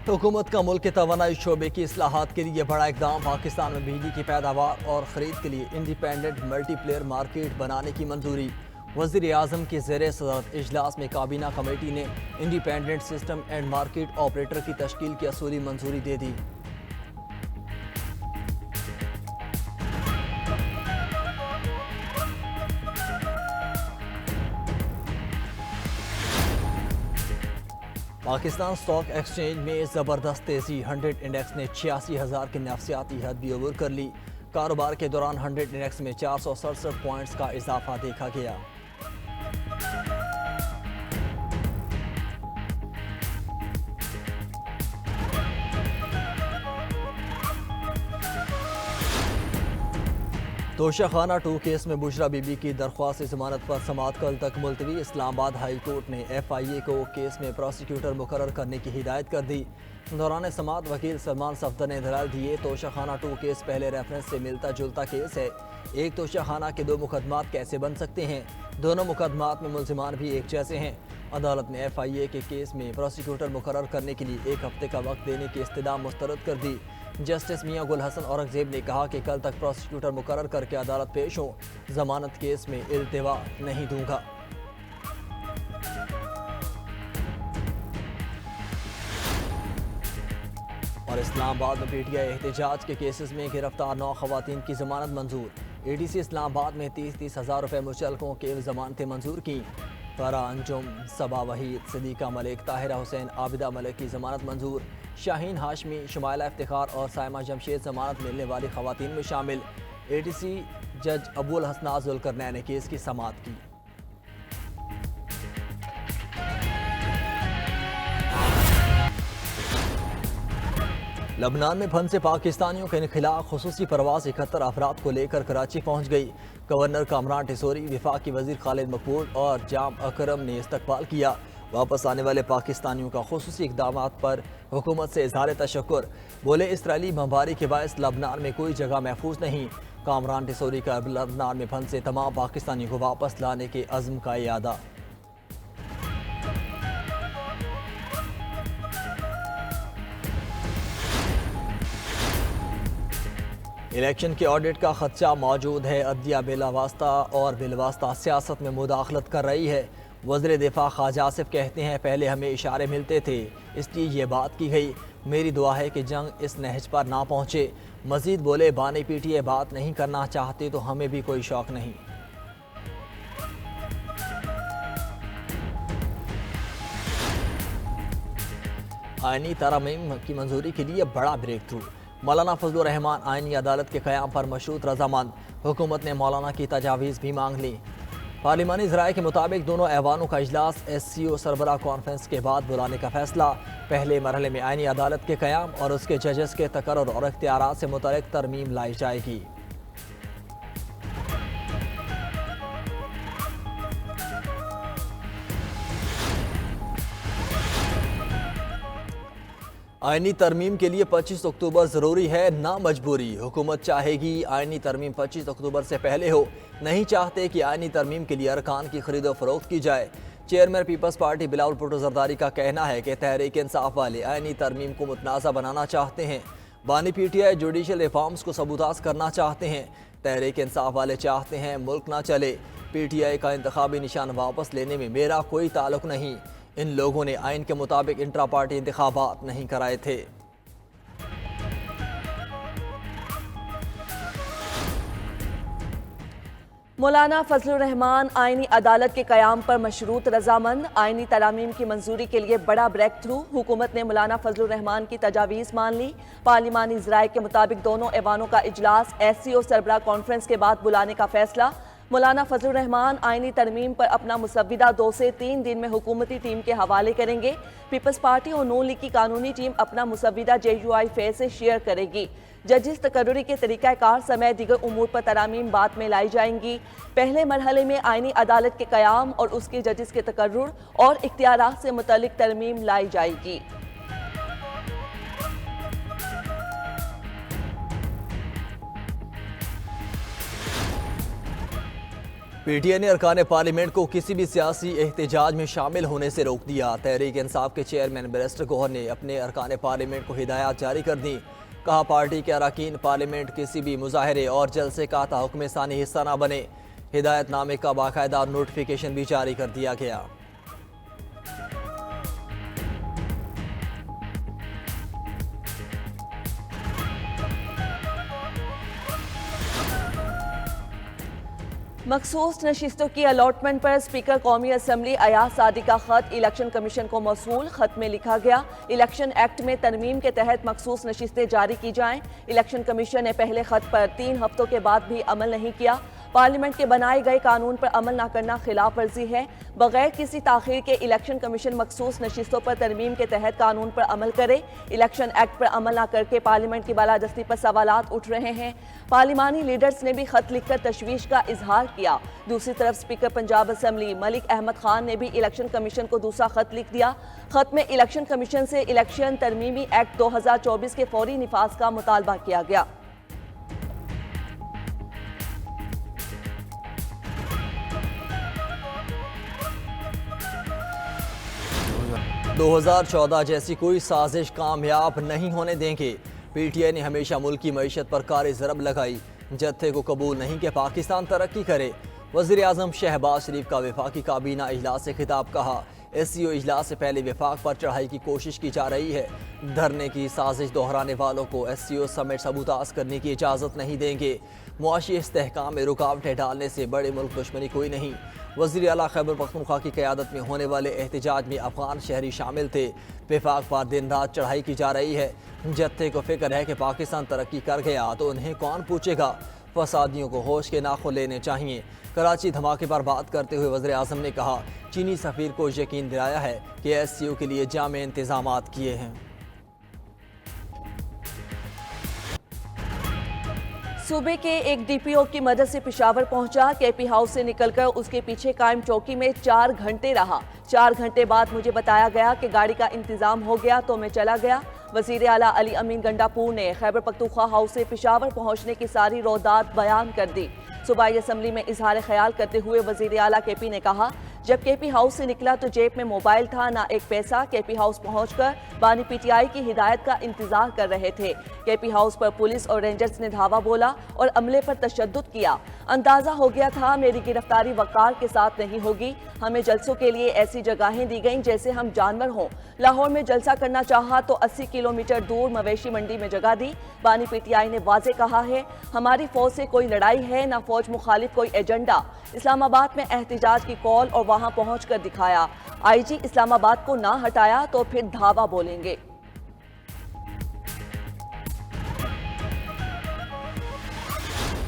हुकूमत का मुल्क के तवानाई शोबे की इस्लाहात के लिए बड़ा इकदाम। पाकिस्तान में बिजली की पैदावार और ख़रीद के लिए इंडिपेंडेंट मल्टीप्लेयर मार्केट बनाने की मंजूरी। वज़ीर आज़म के ज़ेर सदरत इजलास में काबीना कमेटी ने independent system and market operator की तश्कील की असूली मंजूरी दे दी। पाकिस्तान स्टॉक एक्सचेंज में ज़बरदस्त तेज़ी। 100 इंडेक्स ने 86,000 की नफसियाती हद भी अबूर कर ली। कारोबार के दौरान 100 इंडेक्स में 467 पॉइंट्स का इजाफा देखा गया। तोशाखाना 2 केस में बुशरा बीबी की दरख्वास्त जमानत पर समाअत कल तक मुलतवी। इस्लामाबाद हाई कोर्ट ने FIA को केस में प्रोसिक्यूटर मुकर्रर करने की हिदायत कर दी। दौरान समाअत वकील सलमान सफदर ने दलाल दिए। तोशाखाना 2 केस पहले रेफरेंस से मिलता जुलता केस है। एक तोशाखाना के 2 मुकदमात कैसे बन सकते हैं? दोनों मुकदमात में मुलजिमान भी एक जैसे हैं। अदालत ने FIA के केस में प्रोसिक्यूटर मुकर्रर करने के लिए 1 हफ्ते का वक्त देने की इस्तदा मुस्तरद कर दी। जस्टिस मियां गुल हसन औरंगजेब ने कहा कि कल तक प्रोसिक्यूटर मुकर्रर करके अदालत पेश हो। जमानत केस में इल्तिवा नहीं दूंगा। और इस्लामाबाद में PTI एहतजाज के केसेस में गिरफ्तार 9 खवातीन की जमानत मंजूर। ADC इस्लामाबाद में 30-30 हज़ार रुपये मुचलकों के जमानतें मंजूर की। फरा अंजुम, सबा वहीद, सदीका मलिक, ताहिरा हुसैन, आबिदा मलिक की जमानत मंजूर। शाहीन हाशमी, शुमाइला इफ्तिखार और साइमा जमशेद जमानत मिलने वाली खवातीन में शामिल। ADC जज अबुल हसना जुल्करनैन ने केस की समाअत की। लबनान में फंसे पाकिस्तानियों के खिलाफ खुसूसी परवाज 71 अफराद को लेकर कराची पहुंच गई। गवर्नर कामरान टिसोरी, वफाकी वजीर खालिद मकबूल और जाम अकरम ने इस्तकबाल किया। वापस आने वाले पाकिस्तानियों का खुसूसी इक़दाम पर हुकूमत से इज़हार तशक्कुर। बोले, इसराइली बमबारी के बायस लबनान में कोई जगह महफूज नहीं। कामरान टिसोरी का लबनान में फंसे तमाम पाकिस्तानियों को वापस लाने के अज़्म का इयादा। इलेक्शन के ऑडिट का खदशा मौजूद है। अदलिया बिलावास्ता और बिलवास्ता सियासत में मुदाखलत कर रही है। वज़ीर दिफा ख्वाजा आसिफ कहते हैं, पहले हमें इशारे मिलते थे, इसलिए ये बात की गई। मेरी दुआ है कि जंग इस नहज पर ना पहुँचे। मजीद बोले, बानी PTI बात नहीं करना चाहते तो हमें भी कोई शौक नहीं। आईनी तरमीम की मंजूरी के लिए बड़ा ब्रेक थ्रू। मौलाना फजलुर रहमान आईनी अदालत के क़याम पर मशरूत रजामंद। हुकूमत ने मौलाना की तजावीज़ भी मांग ली। पार्लिमानी ज़राए के मुताबिक दोनों ऐवानों का इजलास SCO सरबराह कॉन्फ्रेंस के बाद बुलाने का फैसला। पहले मरहले में आईनी अदालत के क़याम और उसके जजेस के तकर्रुर और इख्तियारात से मुतल्लिक़ तरमीम लाई जाएगी। आईनी तरमीम के लिए 25 अक्टूबर ज़रूरी है, ना मजबूरी। हुकूमत चाहेगी आईनी तरमीम 25 अक्टूबर से पहले हो। नहीं चाहते कि आईनी तरमीम के लिए अरकान की खरीदो फरोख्त की जाए। Chairman Peoples Party Bilawal Bhutto Zardari का कहना है कि तहरीक इंसाफ वाले आईनी तरमीम को मुतनाज़ा बनाना चाहते हैं। बानी PTI जुडिशल रिफॉर्म्स को सबूताज करना चाहते हैं। तहरीक इंसाफ वाले चाहते हैं मुल्क ना चले। PTI का इंतखाबी निशान वापस लेने में मेरा कोई ताल्लुक नहीं। इन लोगों ने आइन के मुताबिक इंट्रा पार्टी इंतखाबात नहीं कराए थे। मौलाना फजलुर रहमान आईनी अदालत के क़याम पर मशरूत रजामंद। आईनी तरामीम की मंजूरी के लिए बड़ा ब्रेक थ्रू। हुकूमत ने मौलाना फजलुर रहमान की तजावीज़ मान ली। पार्लिमानी ज़राए के मुताबिक दोनों ऐवानों का इजलास SCO सरबराह कॉन्फ्रेंस के बाद बुलाने का फैसला। मौलाना फजलुर रहमान आईनी तरमीम पर अपना मुसव्विदा 2 से 3 दिन में हुकूमती टीम के हवाले करेंगे। पीपल्स पार्टी और नून लीग की कानूनी टीम अपना मुसव्विदा JUI फेस से शेयर करेगी। जजिस तकर्रुरी के तरीक़ाकार समेत दीगर उमूर पर तरामीम बाद में लाई जाएंगी। पहले मरहले में आईनी अदालत के क़याम और उसके जजिस के तकर्रुर और इख्तियारात से मुतल्लिक़ तरमीम लाई जाएगी। पीटीआई ने अरकान पार्लियामेंट को किसी भी सियासी एहतजाज में शामिल होने से रोक दिया। तहरीक इंसाफ के चेयरमैन बैरिस्टर गौहर ने अपने अरकान पार्लियामेंट को हिदायत जारी कर दी। कहा, पार्टी के अरकान पार्लियामेंट किसी भी मुजाहरे और जलसे का ताहुक्म सानी हिस्सा न बने। हिदायतनामे का बाकायदा नोटिफिकेशन भी जारी कर दिया गया। मखसूस नशिस्तों की अलॉटमेंट पर स्पीकर कौमी असम्बली अयाज सादी का खत इलेक्शन कमीशन को मौसूल। खत में लिखा गया, इलेक्शन एक्ट में तरमीम के तहत मखसूस नशिस्तें जारी की जाएं। इलेक्शन कमीशन ने पहले खत पर 3 हफ्तों के बाद भी अमल नहीं किया। पार्लियामेंट के बनाए गए कानून पर अमल न करना खिलाफ वर्जी है। बगैर किसी ताखीर के इलेक्शन कमीशन मखसूस नशिस्तों पर तरमीम के तहत कानून पर अमल करे। इलेक्शन एक्ट पर अमल न करके पार्लियामेंट की बालादस्ती पर सवालात उठ रहे हैं। पार्लिमानी लीडर्स ने भी खत लिखकर तशवीश का इजहार किया। दूसरी तरफ स्पीकर पंजाब असम्बली मलिक अहमद खान ने भी इलेक्शन कमीशन को दूसरा खत लिख दिया। खत में इलेक्शन कमीशन से इलेक्शन तरमीमी एक्ट 2024 के फौरी निफाज का मुतालबा किया गया। 2014 जैसी कोई साजिश कामयाब नहीं होने देंगे। पीटीआई ने हमेशा मुल्क की मईशत पर कारी ज़रब लगाई। जत्थे को कबूल नहीं कि पाकिस्तान तरक्की करे। वज़ीर आज़म शहबाज शरीफ का वफाकी काबीना इजलास से खिताब। कहा, SCO इजलास से पहले वफाक पर चढ़ाई की कोशिश की जा रही है। धरने की साजिश दोहराने वालों को SCO समेत सबूताज करने की इजाज़त नहीं देंगे। मुआशी इस्तेहकाम में रुकावटें डालने से बड़े मुल्क दुश्मनी कोई नहीं। वज़ीर आला खैबर पख्तूनख्वा की क़यादत में होने वाले एहतजाज में अफगान शहरी शामिल थे। वफाक पर दिन रात चढ़ाई की जा रही है। जत्थे को फिक्र है कि पाकिस्तान तरक्की कर गया तो उन्हें कौन पूछेगा। फसादियों को होश के नाखून लेने चाहिए। कराची धमाके पर बात करते हुए वज़ीर आज़म ने कहा, चीनी सफ़ीर को यकीन दिलाया है कि SCO के लिए जामे इंतजामात किए हैं। सूबे के एक DPO की मदद से पेशावर पहुंचा। KP हाउस से निकलकर उसके पीछे कायम चौकी में 4 घंटे रहा। 4 घंटे बाद मुझे बताया गया कि गाड़ी का इंतजाम हो गया तो मैं चला गया। वज़ीर आला अली अमीन गंडापुर ने खैबर पख्तूनख्वा हाउस से पेशावर पहुंचने की सारी रौदात बयान कर दी। सूबाई असम्बली में इजहार ख्याल करते हुए वज़ीर आला KP ने कहा, जब KP हाउस से निकला तो जेब में मोबाइल था, ना एक पैसा। KP हाउस पहुंचकर बानी PTI की हिदायत का इंतजार कर रहे थे। KP हाउस पर पुलिस और रेंजर्स ने धावा बोला और अमले पर तशद्दुद किया। अंदाजा हो गया था मेरी गिरफ्तारी वकार के साथ नहीं होगी। हमें जलसों के लिए ऐसी जगहें दी गईं जैसे हम जानवर हों। लाहौर में जलसा करना चाहा तो 80 किलोमीटर दूर मवेशी मंडी में जगह दी। बानी PTI ने वाजे कहा है, हमारी फौज से कोई लड़ाई है, ना फौज मुखालिफ कोई एजेंडा। इस्लामाबाद में एहतजाज की कॉल और वहां पहुंचकर दिखाया। IG इस्लामाबाद को ना हटाया तो फिर धावा बोलेंगे।